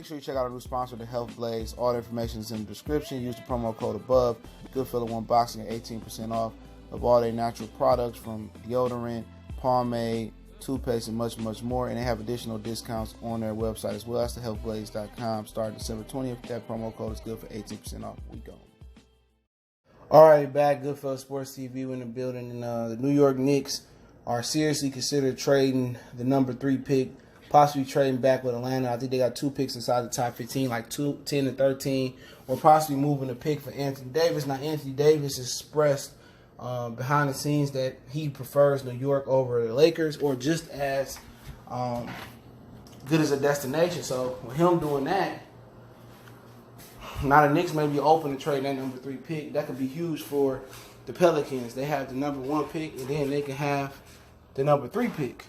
sure you check out our new sponsor, The Health Blaze. All the information is in the description. Use the promo code above. Goodfellow One Boxing at 18% off of all their natural products from deodorant, pomade, toothpaste, and much, much more. And they have additional discounts on their website as well. That's thehealthblaze.com. Starting December 20th. That promo code is good for 18% off. We go. All right, back. Goodfellow Sports TV. We're in the building. And the New York Knicks are seriously considered trading the number 3 pick, possibly trading back with Atlanta. I think they got 2 picks inside the top 15, like 10 and 13, or possibly moving a pick for Anthony Davis. Now, Anthony Davis expressed behind the scenes that he prefers New York over the Lakers, or just as good as a destination. So with him doing that, now the Knicks may be open to trading that number 3 pick. That could be huge for the Pelicans. They have the number 1 pick, and then they can have the number 3 pick.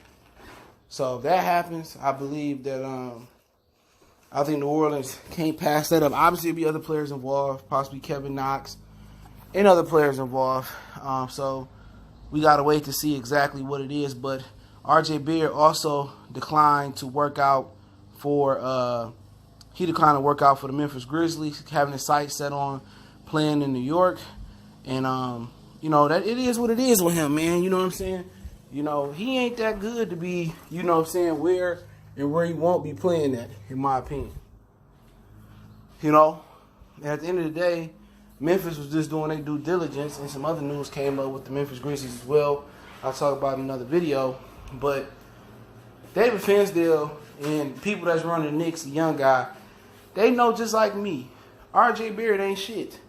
So if that happens, I believe that I think New Orleans can't pass that up. Obviously, there'll be other players involved, possibly Kevin Knox and other players involved. So we got to wait to see exactly what it is. But R.J. Barrett also declined to work out for the Memphis Grizzlies, having his sights set on playing in New York. And, that it is what it is with him, man. You know what I'm saying? He ain't that good to be, where he won't be playing at, in my opinion. At the end of the day, Memphis was just doing their due diligence, and some other news came up with the Memphis Grizzlies as well. I'll talk about it in another video. But David Finsdale and people that's running the Knicks, the young guy, they know just like me, R.J. Barrett ain't shit.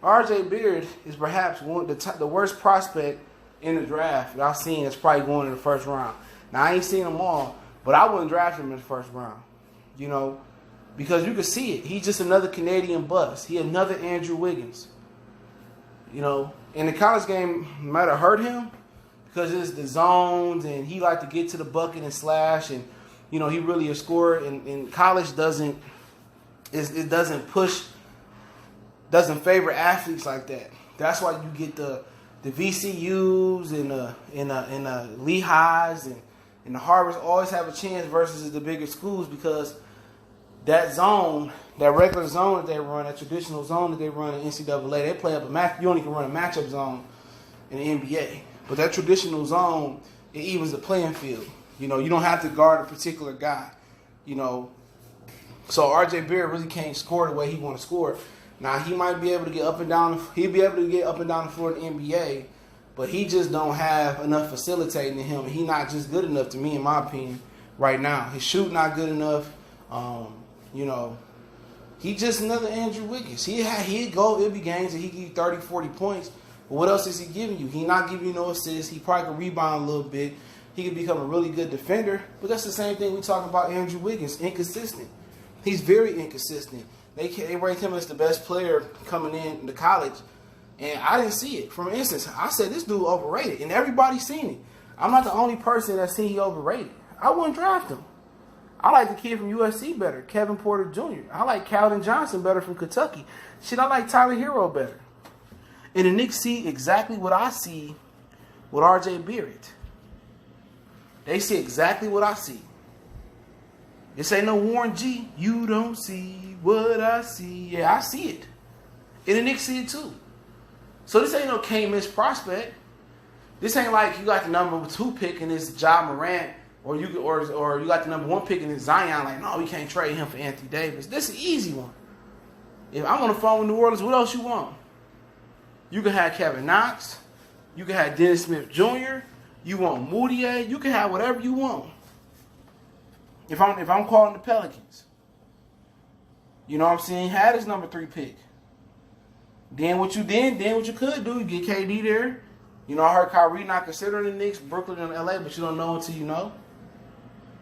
R.J. Barrett is perhaps the worst prospect in the draft that I've seen that's probably going in the first round. Now, I ain't seen them all, but I wouldn't draft him in the first round, because you can see it. He's just another Canadian bust. He another Andrew Wiggins. And the college game might have hurt him because it's the zones, and he like to get to the bucket and slash, and, he really a scorer, and college doesn't favor athletes like that. That's why you get the VCUs and the Lehighs and the Harvards always have a chance versus the bigger schools, because that zone, that regular zone that they run, that traditional zone that they run in NCAA, they play up a match. You only can run a matchup zone in the NBA, but that traditional zone, it evens the playing field. You don't have to guard a particular guy. So R.J. Barrett really can't score the way he want to score. Now, he might be able to get up and down. He'll be able to get up and down the floor in the NBA, but he just don't have enough facilitating in him. He's not just good enough to me, in my opinion, right now. His shoot not good enough. He just another Andrew Wiggins. He'd go. It'll be games that he give you 30, 40 points. But what else is he giving you? He not giving you no assists. He probably can rebound a little bit. He could become a really good defender. But that's the same thing we talking about Andrew Wiggins. Inconsistent. He's very inconsistent. They ranked him as the best player coming into college, and I didn't see it. For instance, I said this dude overrated, and everybody's seen it. I'm not the only person that's seen he overrated. I wouldn't draft him. I like the kid from USC better, Kevin Porter Jr. I like Calvin Johnson better from Kentucky. I like Tyler Hero better. And the Knicks see exactly what I see with R.J. Barrett. They see exactly what I see. This ain't no Warren G. You don't see what I see. Yeah, I see it. And the Knicks see it too. So this ain't no can't-miss prospect. This ain't like you got the number 2 pick and it's Ja Morant, or you got the number 1 pick and it's Zion. Like, no, we can't trade him for Anthony Davis. This is an easy one. If I'm on the phone with New Orleans, what else you want? You can have Kevin Knox. You can have Dennis Smith Jr. You want Moutier. You can have whatever you want. If I'm calling the Pelicans, you know what I'm saying? Had his number 3 pick. Then what you could do, you get KD there. I heard Kyrie not considering the Knicks, Brooklyn, and LA, but you don't know until you know.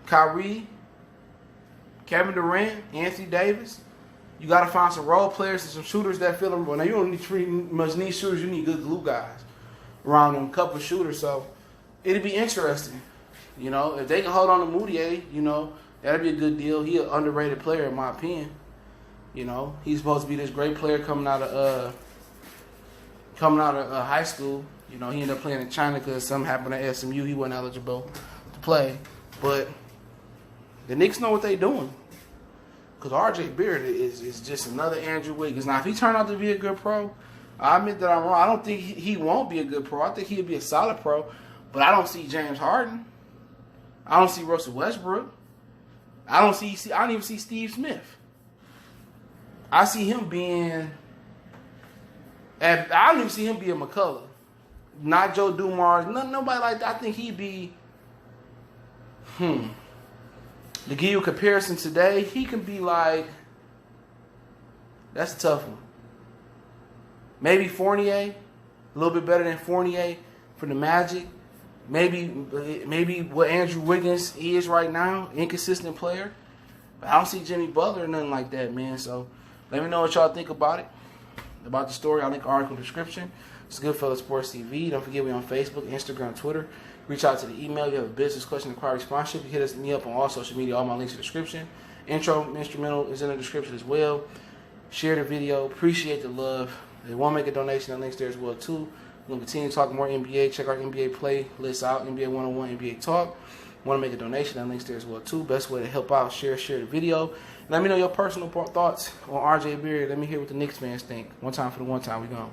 Kyrie, Kevin Durant, Anthony Davis. You got to find some role players and some shooters that feel them. Well, now you don't need shooters. You need good glue guys around them, a couple of shooters. So it'd be interesting. If they can hold on to Moutier, that'd be a good deal. He's an underrated player, in my opinion. He's supposed to be this great player coming out of high school. He ended up playing in China because something happened at SMU. He wasn't eligible to play. But the Knicks know what they're doing. Because R.J. Barrett is just another Andrew Wiggins. Now, if he turned out to be a good pro, I admit that I'm wrong. I don't think he won't be a good pro. I think he'll be a solid pro. But I don't see James Harden. I don't see Russell Westbrook. I don't even see Steve Smith. I see him being... I don't even see him being McCullough. Not Joe Dumars. Nobody like that. I think he'd be... To give you a comparison today, he can be like... That's a tough one. Maybe Fournier. A little bit better than Fournier for the Magic. Maybe what Andrew Wiggins is right now. Inconsistent player. But I don't see Jimmy Butler or nothing like that, man. So let me know what y'all think about it. About the story. I'll link an article in the description. It's Goodfellas Sports TV. Don't forget, we on Facebook, Instagram, Twitter. Reach out to the email. If you have a business question, inquiry, sponsorship, you hit me up on all social media. All my links in the description. Intro, instrumental is in the description as well. Share the video. Appreciate the love. If you want to make a donation, that link's there as well too. We're going to continue talking more NBA. Check our NBA playlist out. NBA 101, NBA Talk. Want to make a donation, that link's there as well too. Best way to help out, share the video. Let me know your personal thoughts on RJ Barrett. Let me hear what the Knicks fans think. One time for the one time, we gone.